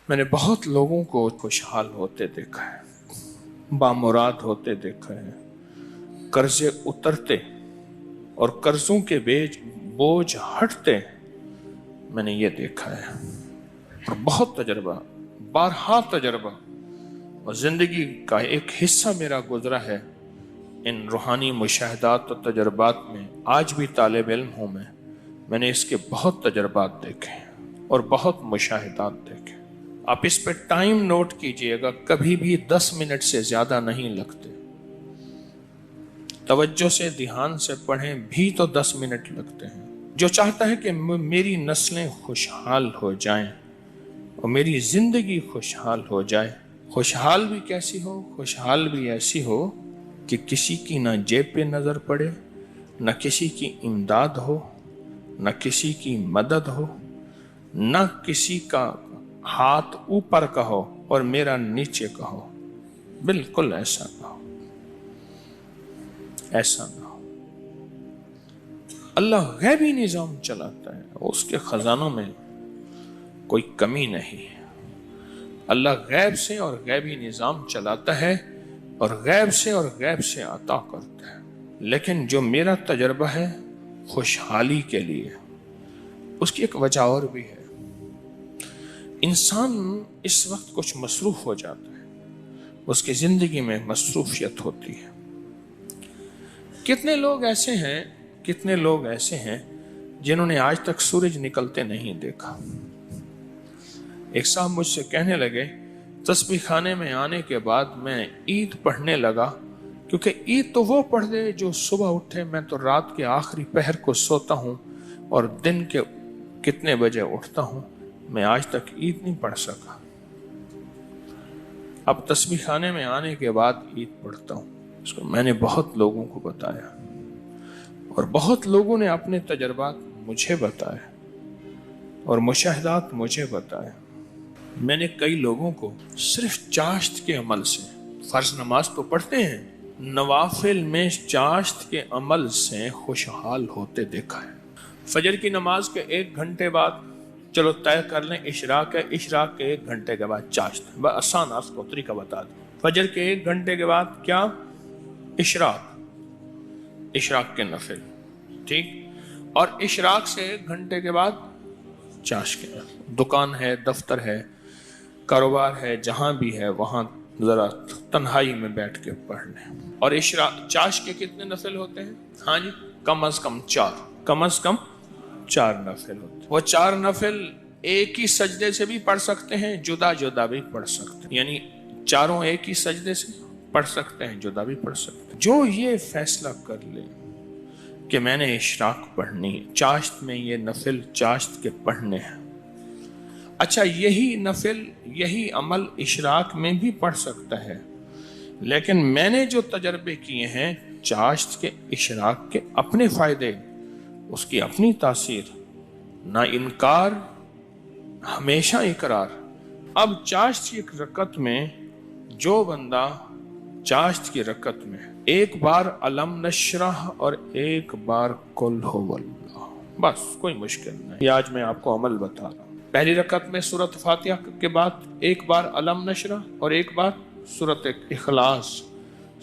मैंने बहुत लोगों को खुशहाल होते देखा है, बामुराद होते देखा है, कर्जे उतरते और कर्जों के बोझ हटते मैंने ये देखा है। और बहुत तजर्बा, बारहा तजर्बा और ज़िंदगी का एक हिस्सा मेरा गुजरा है इन रूहानी मुशाहदात और तजर्बात में। आज भी तालिब इल्म हूँ मैंने इसके बहुत तजर्बात देखे और बहुत मुशाहदात देखे। आप इस पे टाइम नोट कीजिएगा, कभी भी 10 मिनट से ज़्यादा नहीं लगते। तवज्जो से ध्यान से पढ़ें भी तो 10 मिनट लगते हैं। जो चाहता है कि मेरी नस्लें खुशहाल हो जाएं और मेरी ज़िंदगी खुशहाल हो जाए, खुशहाल भी कैसी हो? खुशहाल भी ऐसी हो कि किसी की ना जेब पे नज़र पड़े, न किसी की इमदाद हो, न किसी की मदद हो, न किसी का हाथ ऊपर का हो और मेरा नीचे का हो। बिल्कुल ऐसा ना हो, ऐसा ना हो। अल्लाह गैबी निज़ाम चलाता है, उसके खजानों में कोई कमी नहीं है। अल्लाह गैब से और गैबी निज़ाम चलाता है और गैब से अता करता है। लेकिन जो मेरा तजर्बा है खुशहाली के लिए, उसकी एक वजह और भी है। इंसान इस वक्त कुछ मसरूफ हो जाता है, उसकी ज़िंदगी में मसरूफियत होती है। कितने लोग ऐसे हैं जिन्होंने आज तक सूरज निकलते नहीं देखा। एक साहब मुझसे कहने लगे, तस्बीह खाने में आने के बाद मैं ईद पढ़ने लगा, क्योंकि ईद तो वो पढ़ दे जो सुबह उठे, मैं तो रात के आखिरी पहर को सोता हूँ और दिन के कितने बजे उठता हूँ, मैं आज तक ईद नहीं पढ़ सका। अब तस्बीह खाने में आने के बाद ईद पढ़ता हूँ। इसको मैंने बहुत लोगों को बताया और बहुत लोगों ने अपने तजर्बात मुझे बताए और मुशाहदात मुझे बताए। मैंने कई लोगों को सिर्फ चाश्त के अमल से, फर्ज नमाज तो पढ़ते हैं, नवाफिल में चाश्त के अमल से खुशहाल होते देखा है। फजर की नमाज के 1 घंटे बाद, चलो तय कर लें इशराक है, इशराक के 1 घंटे के बाद चाश्त। बस आसान आपको तरीका बता दें। फजर के 1 घंटे के बाद क्या? इशराक के नफिल, ठीक। और इशराक से 1 घंटे के बाद चाश्त के। दुकान है, दफ्तर है, कारोबार है, जहां भी है वहां जरा तन्हाई में बैठ के पढ़ लें। और चाश के कितने नफिल होते हैं? हाँ जी, कम अज कम 4 नफिल होते हैं। वो 4 नफिल एक ही सजदे से भी पढ़ सकते हैं, जुदा जुदा भी पढ़ सकते हैं। यानी चारों एक ही सजदे से पढ़ सकते हैं, जुदा भी पढ़ सकते हैं। जो ये फैसला कर ले कि मैंने इशराक पढ़नी है, चाश्त में ये नफिल चाश्त के पढ़ने हैं, अच्छा यही नफिल, यही अमल इशराक में भी पढ़ सकता है। लेकिन मैंने जो तजर्बे किए हैं, चाश्त के इशराक के अपने फायदे, उसकी अपनी तासीर, ना इनकार हमेशा इकरार। अब चाश्त की रकत में जो बंदा चाश्त की रकत में एक बार अलम नशरह और एक बार कुल हुवल्लाह, बस कोई मुश्किल नहीं। आज मैं आपको अमल बता रहा हूँ। पहली रकत में सूरत फातिहा के बाद एक बार अलम नशरह और एक बार सूरत इखलास,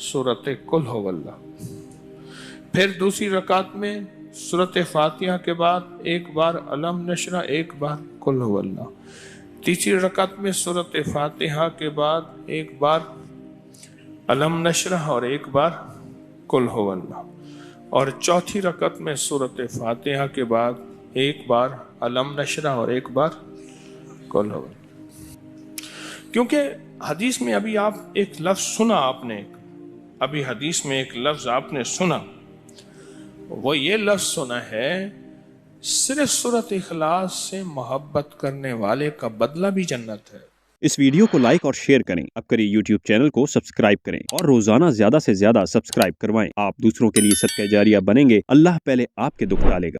सूरत कुल हुवल्लाह। फिर दूसरी रकत में सूरत फातिहा के बाद एक बार अलम नशरह, एक बार कुल हुवल्लाह। तीसरी रकत में सूरत फातिहा के बाद एक बार अलम नशरह और एक बार कुल हुवल्लाह। और चौथी रकत में सूरत फातिहा के बाद एक बार अलम नशरह और एक बार कुल हुवल्लाह। क्योंकि हदीस में अभी आप एक लफ्ज सुना, अभी हदीस में एक लफ्ज आपने सुना, वो ये लफ्ज सुना है, सिर्फ सूरत इखलास से मोहब्बत करने वाले का बदला भी जन्नत है। इस वीडियो को लाइक और शेयर करें, अब करें YouTube चैनल को सब्सक्राइब करें और रोजाना ज्यादा से ज्यादा सब्सक्राइब करवाएं। आप दूसरों के लिए सदका जारिया बनेंगे, अल्लाह पहले आपके दुख टालेगा।